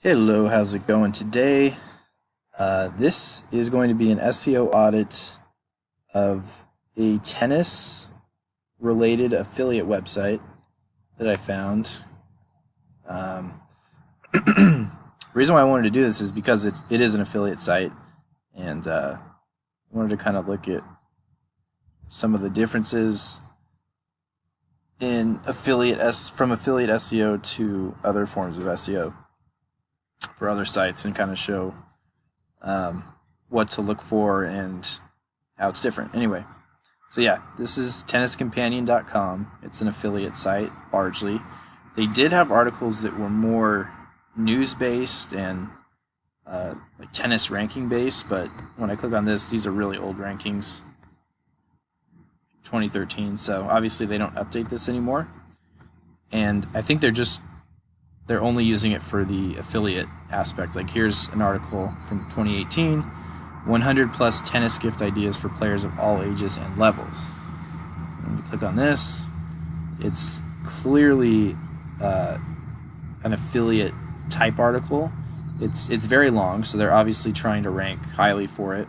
Hello, how's it going today? This is going to be an SEO audit of a tennis related affiliate website that I found. Um, the reason why I wanted to do this is because it is an affiliate site, and I wanted to kind of look at some of the differences in from affiliate SEO to other forms of SEO for other sites, and kind of show what to look for and how it's different. Anyway, so yeah, this is tenniscompanion.com. It's an affiliate site largely. They did have articles that were more news based and like tennis ranking based, but when I click on this, these are really old rankings, 2013. So obviously they don't update this anymore, and I think they're only using it for the affiliate aspect. Like here's an article from 2018, 100 plus tennis gift ideas for players of all ages and levels. When you click on this, it's clearly an affiliate type article. It's very long, so they're obviously trying to rank highly for it,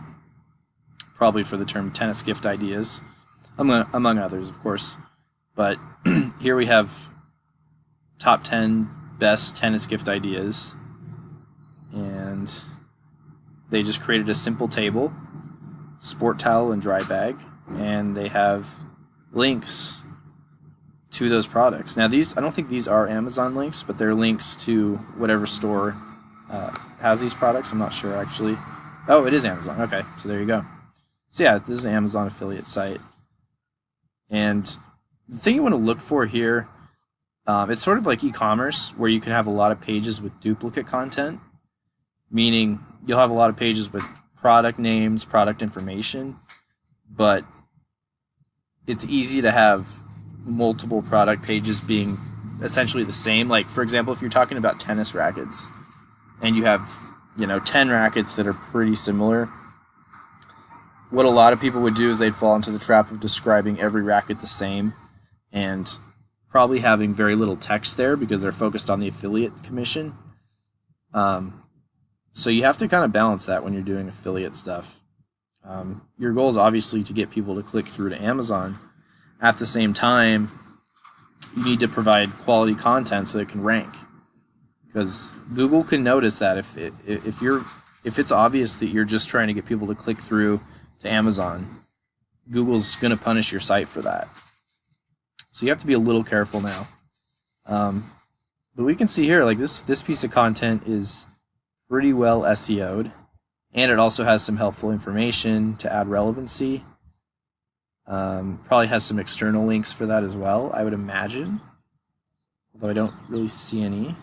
probably for the term tennis gift ideas, among others, of course. But here we have top 10 best tennis gift ideas, and they just created a simple table, sport towel and dry bag, and they have links to those products. Now I don't think these are Amazon links, but they're links to whatever store has these products. I'm not sure actually. Oh, it is Amazon. Okay, so there you go. So yeah, this is an Amazon affiliate site, and the thing you want to look for here, it's sort of like e-commerce, where you can have a lot of pages with duplicate content, meaning you'll have a lot of pages with product names, product information, but it's easy to have multiple product pages being essentially the same. Like, for example, if you're talking about tennis rackets and you have, 10 rackets that are pretty similar, what a lot of people would do is they'd fall into the trap of describing every racket the same and probably having very little text there because they're focused on the affiliate commission. So you have to kind of balance that when you're doing affiliate stuff. Your goal is obviously to get people to click through to Amazon. At the same time, you need to provide quality content so it can rank, because Google can notice that if it's obvious that you're just trying to get people to click through to Amazon, Google's going to punish your site for that. So you have to be a little careful now. But we can see here, like this piece of content is pretty well SEO'd, and it also has some helpful information to add relevancy. Probably has some external links for that as well, I would imagine, although I don't really see any.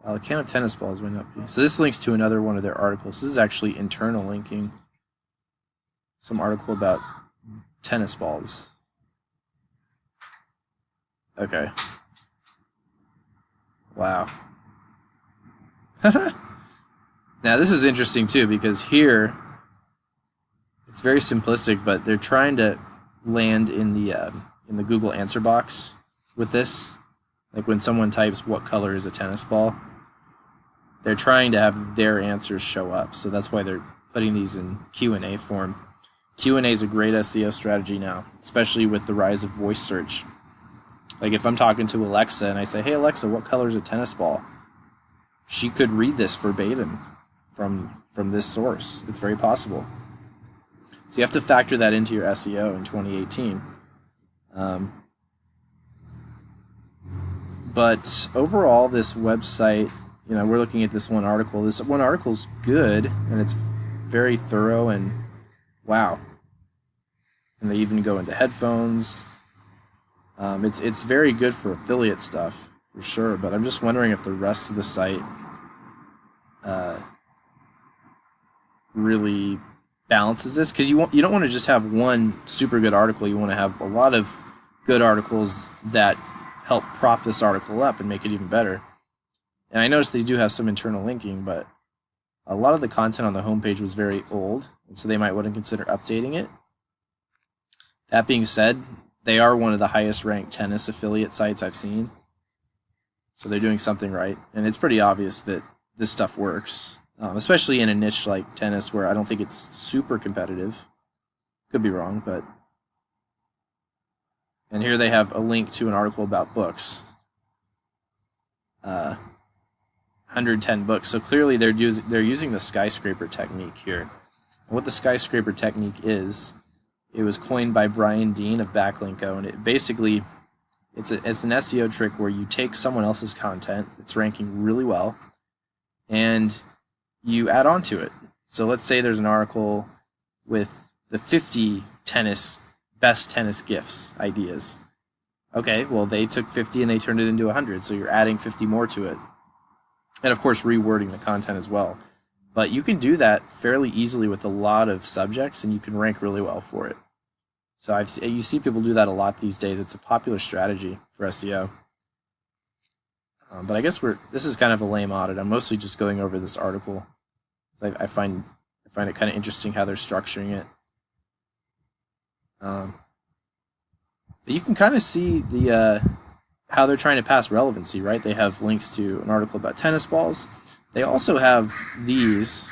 A can of tennis balls went up. So this links to another one of their articles. This is actually internal linking. Some article about tennis balls. Okay. Wow. Now this is interesting too, because here it's very simplistic, but they're trying to land in the Google answer box with this. Like when someone types "what color is a tennis ball," they're trying to have their answers show up. So that's why they're putting these in Q&A form. Q&A is a great SEO strategy now, especially with the rise of voice search. Like if I'm talking to Alexa and I say, "Hey Alexa, what color is a tennis ball?" She could read this verbatim from this source. It's very possible. So you have to factor that into your SEO in 2018. But overall, this website, we're looking at this one article. This one article's good, and it's very thorough, and wow. And they even go into headphones. It's very good for affiliate stuff, for sure, but I'm just wondering if the rest of the site really balances this, because you don't want to just have one super good article. You want to have a lot of good articles that help prop this article up and make it even better. And I noticed they do have some internal linking, but a lot of the content on the homepage was very old, and so they might want to consider updating it. That being said, they are one of the highest ranked tennis affiliate sites I've seen. So they're doing something right, and it's pretty obvious that this stuff works, especially in a niche like tennis where I don't think it's super competitive. Could be wrong, but... And here they have a link to an article about books. 110 books. So clearly they're using the skyscraper technique here. And what the skyscraper technique is, it was coined by Brian Dean of Backlinko, and it basically it's an SEO trick where you take someone else's content that's ranking really well, and you add on to it. So let's say there's an article with the 50 best tennis gifts ideas. Okay, well, they took 50 and they turned it into 100, so you're adding 50 more to it. And of course, rewording the content as well. But you can do that fairly easily with a lot of subjects, and you can rank really well for it. So you see people do that a lot these days. It's a popular strategy for SEO. But I guess this is kind of a lame audit. I'm mostly just going over this article. I find it kind of interesting how they're structuring it. But you can kind of see how they're trying to pass relevancy, right? They have links to an article about tennis balls. They also have these,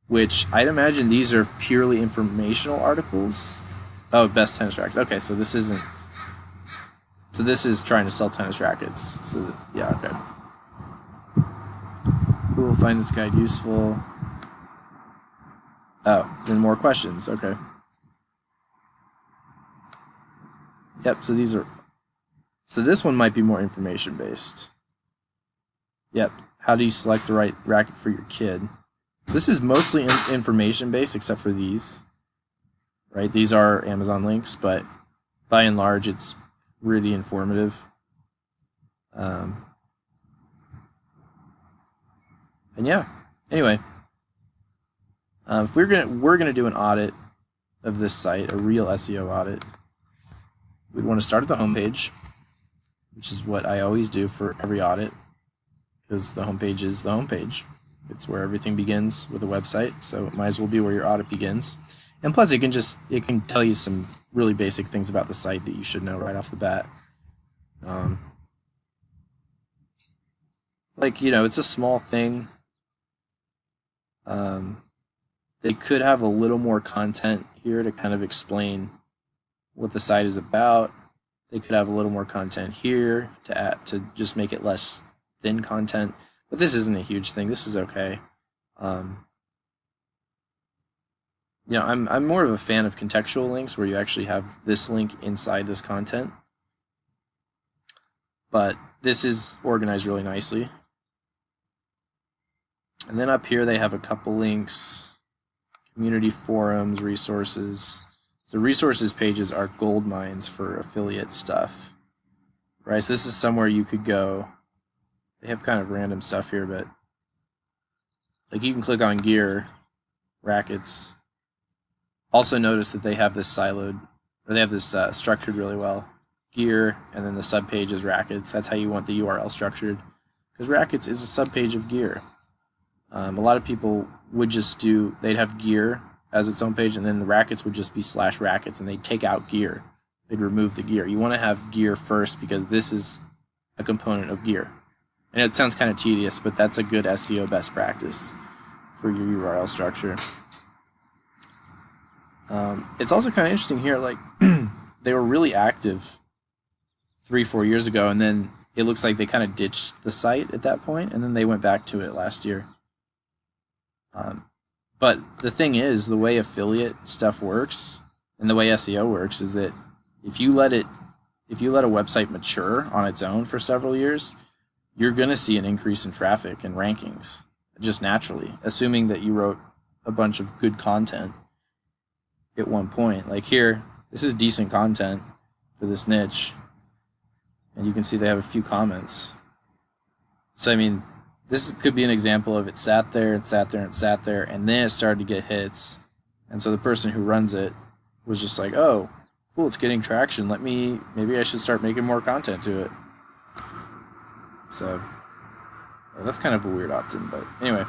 which I'd imagine these are purely informational articles. Oh, best tennis rackets. Okay, so this isn't. So this is trying to sell tennis rackets. So yeah, okay. Who will find this guide useful? Oh, then more questions. Okay. Yep. So these are. So this one might be more information based. Yep. How do you select the right racket for your kid? This is mostly information based, except for these. Right? These are Amazon links, but by and large, it's really informative. And yeah. Anyway, if we're gonna do an audit of this site, a real SEO audit, we'd want to start at the homepage, which is what I always do for every audit, because the homepage is the homepage. It's where everything begins with a website, so it might as well be where your audit begins. And plus, it can tell you some really basic things about the site that you should know right off the bat. It's a small thing. They could have a little more content here to kind of explain what the site is about. They could have a little more content here to just make it less thin content. But this isn't a huge thing. This is okay. I'm more of a fan of contextual links where you actually have this link inside this content. But this is organized really nicely. And then up here they have a couple links, community forums, resources. So resources pages are gold mines for affiliate stuff. Right, so this is somewhere you could go. They have kind of random stuff here, but like you can click on gear, rackets. Also notice that they have this siloed, or they have this structured really well. Gear, and then the subpage is rackets. That's how you want the URL structured, because rackets is a subpage of gear. A lot of people would just they'd have gear as its own page, and then the rackets would just be /rackets, and they'd take out gear. They'd remove the gear. You want to have gear first because this is a component of gear. And it sounds kind of tedious, but that's a good SEO best practice for your URL structure. It's also kind of interesting here, like they were really active 3-4 years ago, and then it looks like they kind of ditched the site at that point, and then they went back to it last year. But the thing is, the way affiliate stuff works and the way SEO works is that if you let a website mature on its own for several years, you're going to see an increase in traffic and rankings just naturally, assuming that you wrote a bunch of good content at one point. Like here, this is decent content for this niche, and you can see they have a few comments. So I mean, this could be an example of it sat there and sat there and sat there, and then it started to get hits. And so the person who runs it was just like, oh, cool, it's getting traction. Maybe I should start making more content to it. So that's kind of a weird opt-in, but anyway.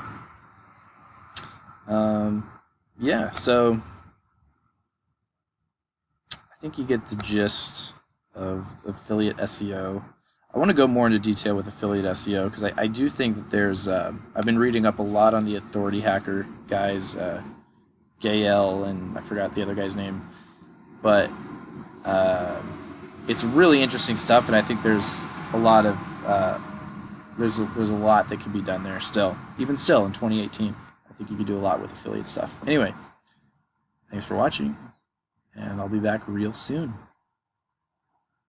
Yeah, so I think you get the gist of affiliate SEO. I want to go more into detail with affiliate SEO because I do think that there's. I've been reading up a lot on the authority hacker guys, Gael, and I forgot the other guy's name, but it's really interesting stuff, and I think there's a lot of there's a lot that can be done there still, even still in 2018. I think you could do a lot with affiliate stuff. Anyway, thanks for watching, and I'll be back real soon.